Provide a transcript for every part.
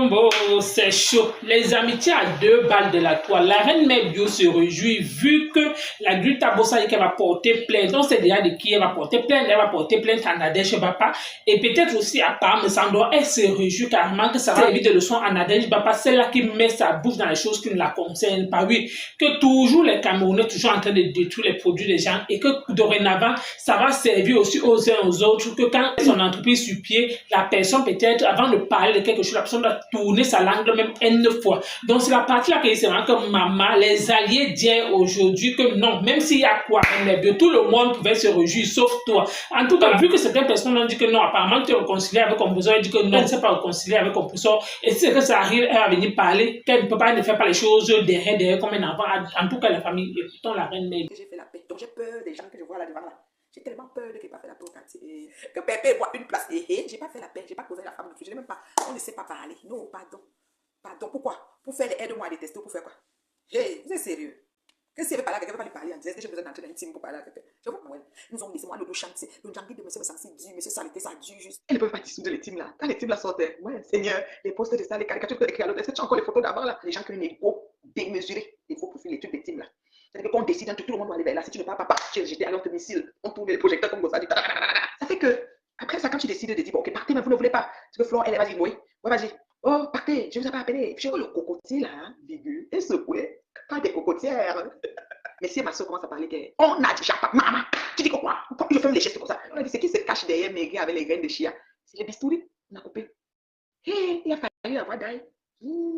Colombo, c'est chaud. Les amitiés à 2 balles de la toile. La reine mère Bio se réjouit vu que la Grita Bossa qu'elle va porter plainte. On sait déjà de qui elle va porter plainte. Elle va porter plainte à Nadège Bapa. Et peut-être aussi à Pam Sandor. Elle se réjouit carrément que ça va servir de leçon à Nadège Bapa. Celle-là qui met sa bouche dans les choses qui ne la concernent pas. Oui, que toujours les Camerounais toujours en train de détruire les produits des gens et que dorénavant, ça va servir aussi aux uns aux autres. Que quand son entreprise sur pied, la personne peut-être, avant de parler de quelque chose, la personne doit tourner sa langue même N fois. Donc c'est la partie là que c'est vraiment que maman, les alliés disent aujourd'hui que non, même s'il y a quoi, tout le monde pouvait se réjouir, sauf toi. En tout cas, vu que certaines personnes ont dit que non, apparemment tu es réconcilié avec ton professeur, elle dit que non, elle ne s'est pas réconciliée avec ton professeur, et si c'est que ça arrive, elle va venir parler, qu'elle ne peut pas, ne faire pas les choses derrière comme un enfant. En tout cas, la famille, écoutons la reine mère. J'ai fait la paix, donc j'ai peur des gens que je vois là devant là. J'ai tellement peur de qu'il n'ait pas fait la paix au quartier. Que Pépé voit une place et j'ai pas fait la paix, j'ai pas causé la femme de tout, je n'ai même pas, on ne sait pas parler. Non, pardon. Pardon, pourquoi? Pour faire les aide-moi à détester, pour faire quoi? Hey, vous êtes sérieux? Que si elle veut parler à quelqu'un, elle veut pas lui parler en direct, est-ce que j'ai besoin d'entrer dans l'intime pour parler à quelqu'un? Je vois, ouais. Nous avons laissé moi le chantier, le janvier de monsieur me sentit dur, monsieur saleté, ça dure juste. Elle ne peut pas dissoudre les teams là. Quand les teams là sortaient, ouais, Seigneur, les postes de ça, les caricatures que écrit à l'autre, est-ce que tu as encore les photos d'avant là? Les gens qui ont une égo démesurée, il faut pour faire les trucs des teams là. C'est-à-dire qu'on décide, tout le monde doit aller vers là. Si tu ne parles pas, tu es rejeté, alors on te missile, on tourne les projecteurs comme ça. Ça fait que, après ça, quand tu décides de dire, bon, ok, partez, mais vous ne voulez pas. Parce que Florent, elle va dire, oui, ouais, vas-y. Oh, partez, je ne vous ai pas appelé. Puis le cocotier là, hein, virgule, et secoué, pas des cocotières. Mais si ma soeur commence à parler, on a déjà pas, maman, tu dis quoi? Je fais des gestes comme ça. On a dit, c'est qui se cache derrière mes grains avec les graines de chia? C'est les bistouris, on a coupé. Hé, il a fallu avoir d'ail.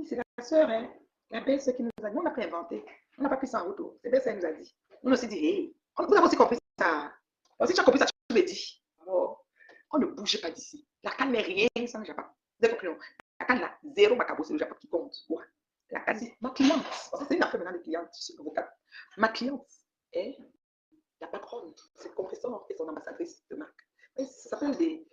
C'est la soeur, hein, la belle soeur qui nous a dit, on n'a pas inventé. On n'a pas pris ça en retour. C'est bien ça, elle nous a dit. On a aussi dit, hé, vous avez aussi compris ça. Alors, si tu as compris ça, tu me dis. Alors, on ne bouge pas d'ici. La canne n'est rien sans le Japon. Vous avez compris, non? La canne là, zéro macabo, c'est le Japon qui compte. Ouais. La canne, ma cliente, c'est une affaire maintenant de cliente, je suis avocate. Ma cliente est la patronne, c'est le confesseur et son ambassadrice de marque. Et ça s'appelle des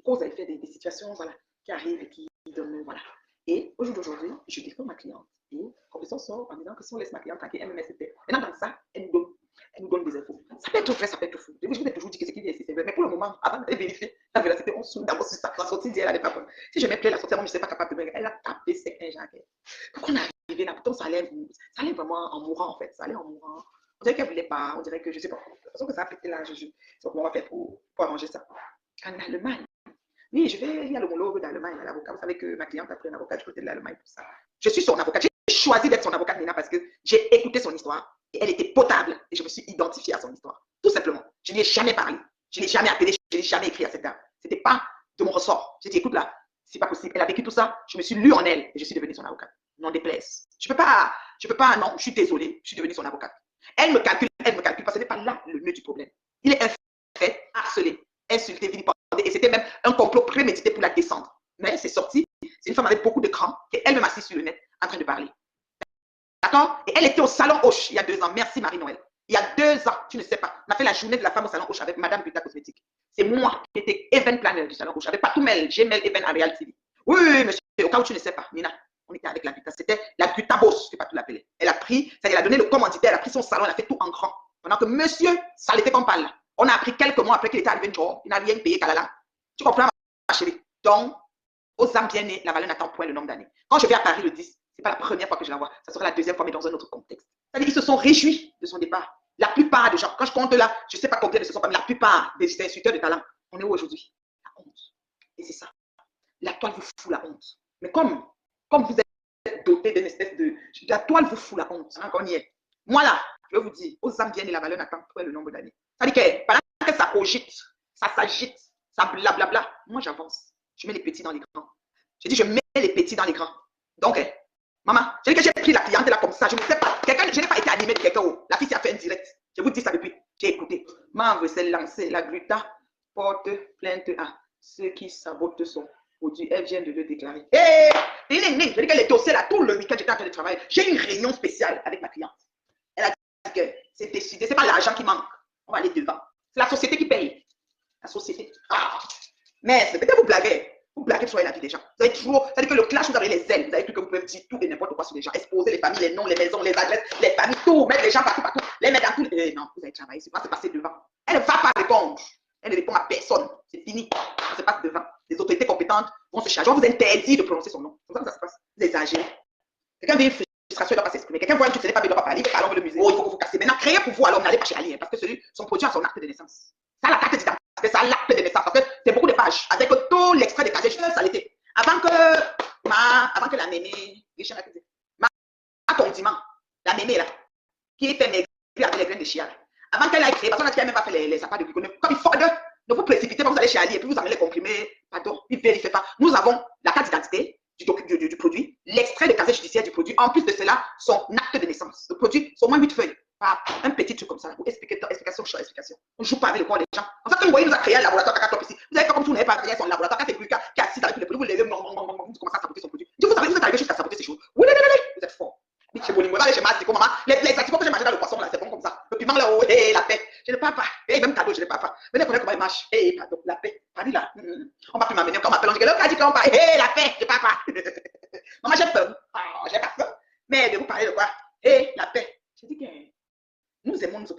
causes à effet, des situations voilà, qui arrivent et qui donnent. Voilà. Et au jour d'aujourd'hui, je défends ma cliente. Et le professeur sort en disant que si on laisse ma cliente tranquille, elle me met cette tête. Maintenant, dans ça, elle nous donne des infos. Ça peut être vrai, ça peut être fou. Je vous ai toujours dit que c'est qui vient ici, c'est vrai. Mais pour le moment, avant d'aller vérifier la véracité, on soude d'abord sur ça. La sortie d'hier, elle n'est pas bonne. Si je m'appelais la sortie, moi, je ne suis pas capable de me. Elle a tapé ses un Jacques. Pourquoi on est arrivé là? Pourtant, ça allait vraiment en mourant, en fait. Ça allait en mourant. On dirait qu'elle ne voulait pas. On dirait que je ne sais pas. De toute façon, que ça a pété là. C'est comment on va faire pour arranger ça. En Allemagne. Oui, je vais lire l'homologue d'Allemagne, l'avocat. Vous savez que ma cliente a pris un avocat du côté de l'Allemagne pour ça. Je suis son avocat. J'ai choisi d'être son avocat, Nina, parce que j'ai écouté son histoire et elle était potable et je me suis identifiée à son histoire. Tout simplement. Je n'y ai jamais parlé. Je n'ai jamais appelé. Je n'ai jamais écrit à cette dame. Ce n'était pas de mon ressort. J'ai dit, écoute là, c'est pas possible. Elle a vécu tout ça. Je me suis lue en elle et je suis devenue son avocate. Non déplaise. Je peux pas, non, je suis désolée. Je suis devenue son avocate. Elle me calcule parce que ce n'est pas là le nœud du problème. Il est un fait harcelé, insulté, vilipendé et c'était même un complot prémédité pour la descendre. Mais c'est sorti. C'est une femme avec beaucoup de cran qui elle-même assise sur le net en train de parler. D'accord? Et elle était au salon Hoche il y a 2 ans. Merci Marie-Noël. Il y a 2 ans, tu ne sais pas. On a fait la journée de la femme au salon Hoche avec Madame Buta Cosmétique. C'est moi qui étais event planner du salon Hoche avec Patoumel, Gmail, Event à Real TV. Oui, monsieur, au cas où tu ne sais pas, Nina, on était avec la Buta. C'était la Buta Boss, je ne sais pas tout l'appeler. Elle a pris, elle a donné le commanditaire, elle a pris son salon, elle a fait tout en grand. Pendant que monsieur, ça l'était comme parle. On a appris quelques mois après qu'il était arrivé un jour, il n'a rien payé qu'à la langue. Tu comprends, ma chérie? Donc, aux âmes bien nées, la valeur n'attend point le nombre d'années. Quand je vais à Paris le 10, ce n'est pas la première fois que je la vois. Ça sera la deuxième fois, mais dans un autre contexte. C'est-à-dire qu'ils se sont réjouis de son départ. La plupart des gens, quand je compte là, je ne sais pas combien de ce sont pas, mais la plupart des insulteurs de talent, on est où aujourd'hui? La honte. Et c'est ça. La toile vous fout la honte. Mais comme vous êtes doté d'une espèce de... La toile vous fout la honte. Hein, on y est. Moi là, je vais vous dire, aux âmes bien nées, la valeur n'attend point le nombre d'années. C'est-à-dire que pendant que ça cogite, ça s'agite, ça blablabla, moi j'avance. Je mets les petits dans les grands. Je dis, je mets les petits dans les grands. Donc, maman, je dis que j'ai pris la cliente là comme ça. Je ne sais pas. Je n'ai pas été animée de quelqu'un. La fille s'est fait un direct. Je vous dis ça depuis. J'ai écouté. Membre s'est lancé. La Gluta porte plainte à ceux qui sabotent son produit. Elle vient de le déclarer. Hé! Je dis que les dossiers là, tout le week-end, j'étais en train de travailler. J'ai une réunion spéciale avec ma cliente. Elle a dit que c'est décidé. Ce n'est pas l'argent qui manque. On va aller devant. C'est la société qui paye. La société. Ah! Mais peut-être vous blaguez. Vous blaguez sur la vie des gens. Vous avez toujours, c'est-à-dire que le clash, vous avez les ailes. Vous avez cru que vous pouvez dire tout et n'importe quoi sur les gens. Exposer les familles, les noms, les maisons, les adresses, les familles, tout. Mettre les gens partout, partout. Les mettre dans tout. Non, vous avez travaillé. C'est pas se passer devant. Elle ne va pas répondre. Elle ne répond à personne. C'est fini. Ça se passe devant. les autorités compétentes vont se charger, vont vous interdire de prononcer son nom. C'est comme ça que ça se passe. Vous exagérez. Quelqu'un vient une frustration, il ne doit pas s'exprimer. Quelqu'un voit un truc, ce n'est pas bien, il ne doit pas parler. Il veut parler le musée. Oh, il faut que vous cassez. Maintenant, créez pour vous, alors n'allez pas chez Ali, parce que son produit a son acte de naissance. Ça, la carte d'identité, ça, l'acte de naissance, parce que c'est beaucoup de pages, avec tout l'extrait de casier judiciaire, ça l'était. Avant que la mémé, ma condiment, la mémé là, qui fait maigrir avec les graines de chia, avant qu'elle ait créé, parce qu'on a même pas fait les appâts de glucose, comme il faut ne vous précipitez pas, vous allez chez Ali et puis vous amenez les comprimés, pardon, il ne vérifie pas. Nous avons la carte d'identité du produit, l'extrait de casier judiciaire du produit, en plus de cela, son acte de naissance. Le produit, c'est au moins 8 feuilles, pas un petit truc comme ça, explication. On ne joue pas avec le corps des gens. En fait, quand vous voyez, nous a créé un laboratoire Caca Top ici, vous avez fait comme si vous n'avez pas créé son laboratoire, quand c'est plus qui est assis avec le produit, vous levez, vous commencez à saboter son produit. Vous savez, vous êtes arrivé jusqu'à saboter ces choses. Oui, vous êtes fort. Chez Bolingo, chez Mastico, maman, les actifs que j'ai mangé dans le poisson, là, c'est bon comme ça. Le piment là, oh, hey, la paix. Je ne parle pas. Hey, même cadeau, je ne parle pas. Venez connaître comment il marche. Hey, pardon, la paix. Paris là. On va plus m'amener quand on m'appelle. On dit que l'autre a dit qu'on parle. Hey, la paix, je ne parle pas. Maman, j'ai peur. Oh, j'ai pas peur. Mais de vous parler de quoi? Hey, la paix. Je dis que nous aimons nous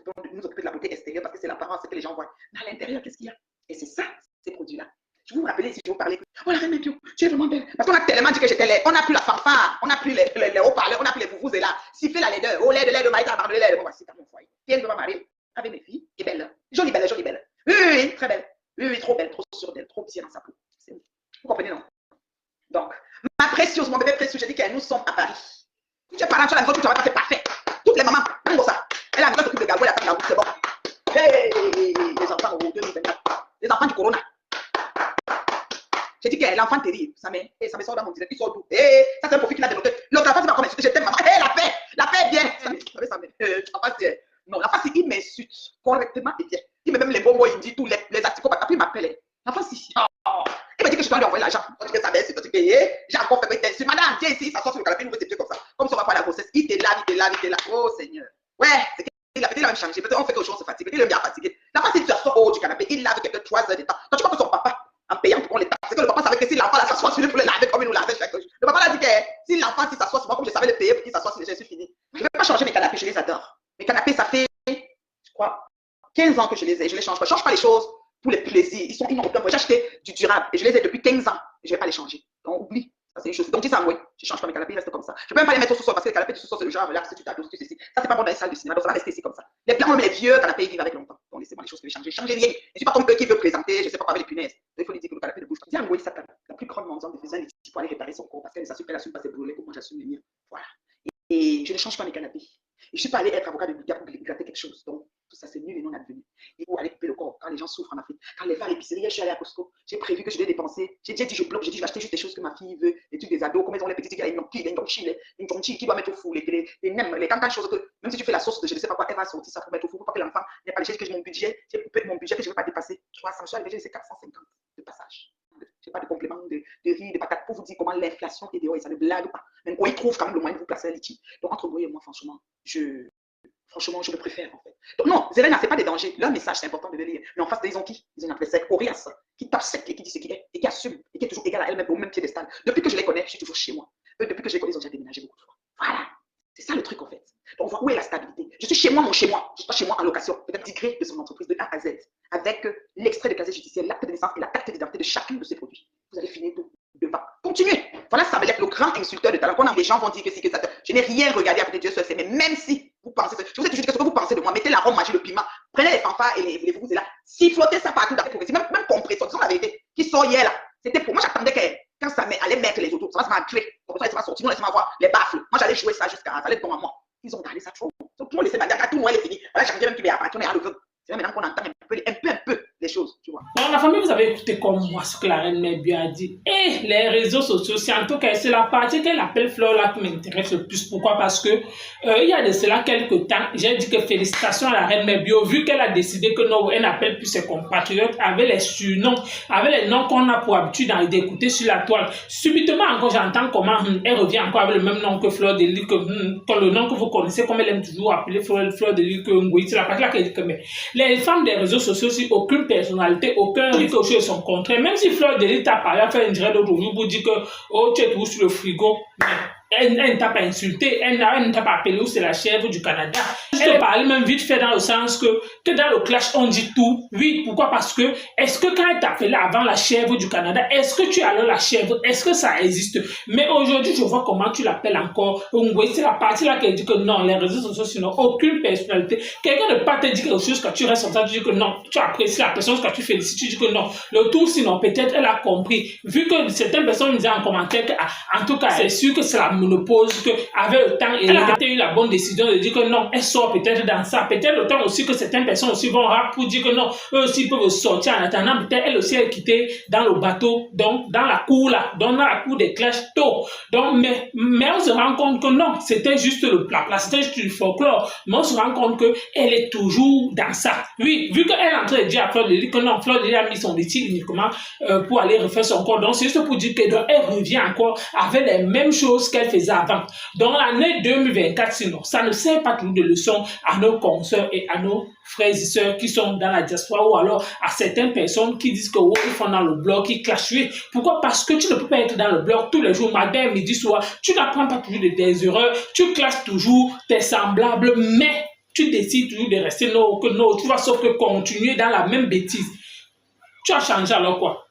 occuper de la beauté extérieure parce que c'est l'apparence que les gens voient. Mais à l'intérieur, qu'est-ce qu'il y a? Et c'est ça, ces produits-là. Je vous rappelle, si je vous parlais, oh la reine Mébio, tu es vraiment belle. Parce qu'on a tellement dit que j'étais laide. On n'a plus la fanfare, on n'a plus les haut-parleurs, on n'a plus les foufous et là. Siffler la laideur. Oh, l'aide, maïta, pardon, l'aide. Bon, voici dans mon foyer. Viens de ma marier avec mes filles. Et belle. Jolie belle, jolie belle. Oui, très belle. Oui, trop belle, trop sûre d'elle, trop bien dans sa peau. Vous comprenez, non? Donc, ma précieuse, mon bébé précieux, je dis que nous sommes à Paris. Tu es parent, tu as la maison, tu travailles pas, c'est parfait. Toutes les mamans, comme ça. Elle a la maison, s'occupe de Gabou, elle a fait la route, c'est bon. Hey, les enfants au 2024. Les enfants du corona. J'ai dit que l'enfant terrible, ça me sort dans mon direct, il sort d'où? Ça c'est un profil qu'il a développé. L'autre enfant, c'est pas comme insulter, je t'aime maman. La paix est bien. Non, l'enfant, il m'insulte correctement et bien. Il me même les bons mots, il dit tous les articles, après il m'appelle. L'enfant, si. Il me dit que je dois lui envoyer l'argent. Je dis que ça m'insulte, tu payes. J'ai encore fait m'insulter. Madame, viens ici, il s'assoit sur le canapé, il nous fait des pieds comme ça. Comme si on va faire la grossesse. Il te lave. Oh Seigneur. Ouais, c'est qu'il a peut-être même changé. Peut-être on fait que les gens se fatiguent. Il est bien fatigué. L'enfant, s'il s'assoit au haut du canapé, il lave quelques 3 heures de temps. Quand tu vois que son papa, en payant pour qu'on les tape, c'est que le papa savait que si l'enfant s'assoit sur lui pour le laver comme il nous lavait chaque jour. Le papa l'a dit que si l'enfant s'assoit sur moi, comme je savais le payer pour qu'il s'assoie sur les gens, c'est fini. Je ne vais pas changer mes canapés, je les adore. Mes canapés, ça fait, je crois, 15 ans que je les ai, je les change pas. Je ne change pas les choses pour les plaisirs. Ils n'ont aucun point. J'ai acheté du durable et je les ai depuis 15 ans. Et je ne vais pas les changer. Donc, oublie. Ça, c'est une chose. Donc, dis ça, oui. Je ne change pas mes canapés, ils restent comme ça. Je ne peux même pas les mettre au sous-sol parce que les canapés du sous-sol, c'est le genre, là, si tu t'adoses, tu sais. Ça, c'est pas bon dans les salles de cinéma. Donc, ça va rester ici comme ça. Les plans, même les vieux canapés, ils vivent avec longtemps. Donc, laissez-moi les choses que je vais changer. Changez rien. Je ne suis pas comme eux qui veut présenter, je ne sais pas quoi avec les punaises. Il faut lui dire que le canapé ne bouge pas. Dis à Satan, la plus grande mendiante de faisant les petits pour aller réparer son corps parce qu'elle s'assure qu'elle assume pas ses brûlés, comme moi j'assume les miens. Voilà. Et je ne change pas mes canapés. Et je ne suis pas allé être avocat de Bouddha pour gratter quelque chose. Donc, tout ça, c'est nul et non advenu. Il faut aller couper le corps quand les gens souffrent en Afrique. Quand les va à l'épicerie, je suis allé à Costco. J'ai prévu que je vais dépenser. J'ai dit, je bloque. J'ai dit, je vais acheter juste des choses que ma fille veut. Les trucs des ados. Comme ils ont les petits, il y a une jonchi qui doit mettre au four. Les nems, les tantas choses que, même si tu fais la sauce de je ne sais pas quoi, elle va sortir ça pour mettre au four. Pour pas que l'enfant n'ait pas les choses que j'ai mon budget. J'ai coupé mon budget que je ne veux pas dépasser. 300, je suis arrivé, j'ai 450 de passage. Je n'ai pas de complément de riz, de patates pour vous dire comment l'inflation est dehors et ça ne blague pas. Même quand ils trouvent quand même le moyen de vous placer un liquide. Donc, entre vous et moi, franchement, je le préfère en fait. Donc, non, Zelena, ce n'est pas des dangers. Leur message, c'est important de le lire. Mais en face d'eux, ils ont qui? Ils ont une adversaire coriace, qui tape sec et qui dit ce qu'il est, et qui assume, et qui est toujours égal à elle-même au même piédestal. Depuis que je les connais, je suis toujours chez moi. Eux, depuis que je les connais, ils ont déjà déménagé beaucoup de fois. Voilà. C'est ça le truc en fait. Donc, on voit où est la stabilité. Je suis chez moi, mon chez moi. Je suis pas chez moi en location. Peut-être tigré de son entreprise de A à Z. Avec l'extrait de casier judiciaire, l'acte de naissance et la carte d'identité de chacun de ces produits. Vous allez finir devant. Continuez. Voilà, ça va être le grand insulteur de talent. Quand les gens vont dire que si, que ça. Je n'ai rien regardé après Dieu seul, mais même si vous pensez, je vous ai toujours dit que ce que vous pensez de moi, mettez l'arôme magique, le piment, prenez les fanfares et les vous là, sifflotez ça partout dans les progrès. Même compression, c'est la vérité. Qui sort hier là, c'était pour moi, j'attendais que quand ça allait mettre les autos, ça va se m'ancrer. Donc ça va sortir, non, laissez-moi voir les baffles. Moi, j'allais jouer ça jusqu'à, ça allait être bon à moi. Ils ont gardé ça trop. Donc, tout le monde laissait ma gare, tout le monde est fini. Voilà, j'en ai même qui va appartenir à le vœu. C'est maintenant qu'on entend un peu les choses, tu vois. Dans la famille, vous avez écouté comme moi ce que la reine Mébio a dit. Et les réseaux sociaux, c'est en tout cas, c'est la partie qu'elle appelle Fleur là qui m'intéresse le plus. Pourquoi? Parce que il y a de cela quelques temps, j'ai dit que félicitations à la reine Mébio, vu qu'elle a décidé que non, elle n'appelle plus ses compatriotes avec les surnoms, avec les noms qu'on a pour habitude d'écouter sur la toile. Subitement, encore, j'entends comment elle revient encore avec le même nom que Fleur de Lys, que le nom que vous connaissez, comme elle aime toujours appeler Fleur de Lys, que Ngoï, c'est la partie là qu'elle dit que mais les femmes des réseaux sociaux, si aucune personnalité, aucun ricochet de son contraire, même si Fleur de Lys t'a parlé à faire une direct d'autre, vous dit que oh, tu es toujours sur le frigo, mais Elle ne t'a pas insulté, elle ne t'a pas appelé où c'est la chèvre du Canada. Elle te parlait même vite fait dans le sens que dans le clash, on dit tout. Oui, pourquoi? Parce que, est-ce que quand elle t'appelait avant la chèvre du Canada, est-ce que tu es alors la chèvre? Est-ce que ça existe? Mais aujourd'hui, je vois comment tu l'appelles encore. Oui, c'est la partie là qui dit que non, les réseaux sociaux, sinon, aucune personnalité. Quelqu'un ne pas te dire quelque chose quand tu restes en train de dire que non, tu apprécies la personne quand tu félicites, tu dis que non. Le tout, sinon, peut-être elle a compris. Vu que certaines personnes me disaient en commentaire que, en tout cas, c'est sûr que c'est la ménopause, qu'avec le temps, elle a eu la bonne décision de dire que non, elle sort peut-être dans ça. Peut-être le temps aussi que certaines personnes aussi vont rap pour dire que non, eux aussi peuvent sortir en attendant. Peut-être elle aussi est quittée dans le bateau, donc dans la cour là, donc dans la cour des clashs tôt. Donc, mais on se rend compte que non, c'était juste c'était juste du folklore. Mais on se rend compte qu'elle est toujours dans ça. Oui, vu qu'elle est en train de dire à Fleur de Lys que non, Fleur de Lys a mis son litige uniquement pour aller refaire son corps. Donc, c'est juste pour dire qu'elle revient encore avec les mêmes choses qu'elle faisait avant. Dans l'année 2024, sinon, ça ne sert pas toujours de leçon à nos consoeurs et à nos frères et sœurs qui sont dans la diaspora ou alors à certaines personnes qui disent que oh, ils font dans le blog, qui clashent. Pourquoi? Parce que tu ne peux pas être dans le blog tous les jours, matin, midi, soir. Tu n'apprends pas toujours de tes erreurs, tu clashes toujours tes semblables, mais tu décides toujours de rester non, que non, tu vas sauf que continuer dans la même bêtise. Tu as changé alors quoi?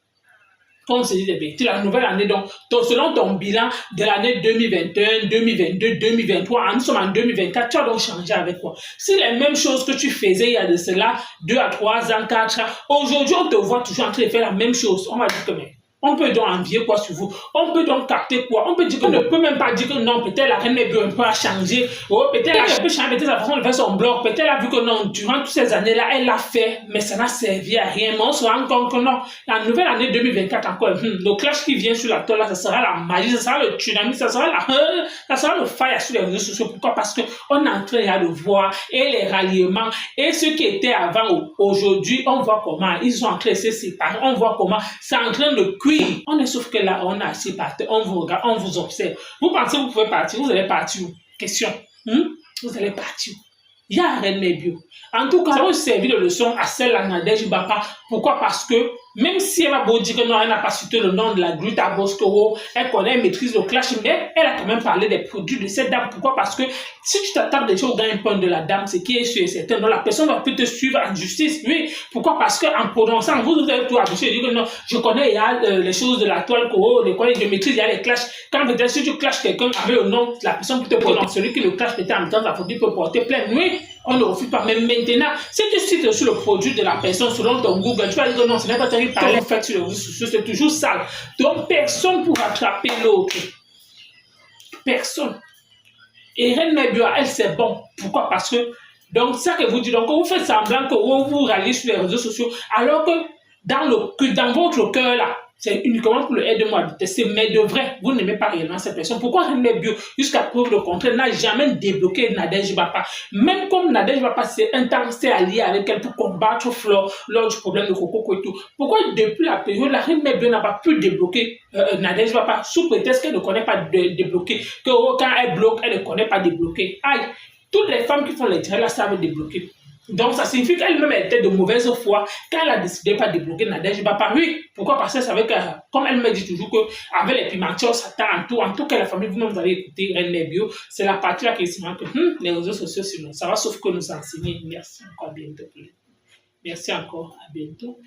Comme on se dit des bêtises, la nouvelle année, donc, selon ton bilan de l'année 2021, 2022, 2023, nous sommes en 2024, tu as donc changé avec quoi? Si les mêmes choses que tu faisais il y a de cela 2 à 3 ans, 4 ans, aujourd'hui on te voit toujours en train de faire la même chose, on va dire que mais on peut donc envier quoi sur vous? On peut donc capter quoi? On peut dire qu'on ne peut même pas dire que non, peut-être la reine Mebio un peu a changé. Oh, peut-être elle peut changer peut-être sa façon de faire son blog. Peut-être elle a vu que non, durant toutes ces années-là, elle l'a fait, mais ça n'a servi à rien. Mais on se rend compte que non, la nouvelle année 2024 encore, le clash qui vient sur la toile, là, ça sera la magie, ça sera le tsunami, ça sera le fire sur les réseaux sociaux. Pourquoi? Parce qu'on est en train de voir et les ralliements et ceux qui étaient avant aujourd'hui, on voit comment ils sont en train de se séparer, on voit comment c'est en train de cuire. On est sauf que là, on est assis par terre, on vous regarde, on vous observe. Vous pensez que vous pouvez partir, vous allez partir où? Question. Vous allez partir où? Il y a Reine Mebio. En tout cas, ça va servir de leçon à celle à Nadège Bapa. Pourquoi? Parce que même si elle va beau dire que non, elle n'a pas cité le nom de la Gruta Bosco, elle connaît, elle maîtrise le clash, mais elle a quand même parlé des produits de cette dame. Pourquoi? Parce que si tu t'attends déjà au gain-pain de la dame, c'est qui est sûr et certain, donc la personne va peut te suivre en justice. Oui. Pourquoi? Parce qu'en prononçant, vous avez tout habitué, dire que non, je connais, il y a les choses de la toile, je maîtrise, il y a les clashs. Quand peut-être si tu clashes quelqu'un avec le nom, la personne peut te prononcer, celui qui le clash peut-être en même temps, la faute peut porter plainte. Oui. On ne refuse pas. Mais maintenant, si tu cites sur le produit de la personne selon ton Google, tu vas dire que non, ce n'est pas toi qui parles fait sur les réseaux sociaux, c'est toujours sale. Donc, personne pour attraper l'autre. Personne. Et Reine Mebio, elle, c'est bon. Pourquoi? Parce que, donc, ça que vous dites, donc, vous faites semblant que vous ralliez sur les réseaux sociaux, alors que dans votre cœur, là, c'est uniquement pour le aide-moi à tester, mais de vrai, vous n'aimez pas réellement cette personne. Pourquoi Reine Mebio, jusqu'à preuve le contraire, n'a jamais débloqué Nadège Bapa? Même comme Nadège Bapa, c'est un temps, c'est allié avec elle pour combattre Flore lors du problème de Coco et tout. Pourquoi depuis la période, la Reine Mebio n'a pas pu débloquer Nadège Bapa sous prétexte qu'elle ne connaît pas débloquer, que quand elle bloque, elle ne connaît pas débloquer. Aïe, toutes les femmes qui font les directs là savent débloquer. Donc, ça signifie qu'elle-même était de mauvaise foi quand elle a décidé de ne pas débloquer Nadège Bapa. Oui, pourquoi? Parce qu'elle savait que, comme elle me dit toujours qu'avec les pimentiaux, ça t'a en tout cas la famille, vous-même, vous allez écouter Reine Mebio. C'est la partie là qui se manque. Les réseaux sociaux, sinon, ça va sauf que nous enseigner. Merci encore, à bientôt. Merci encore, à bientôt.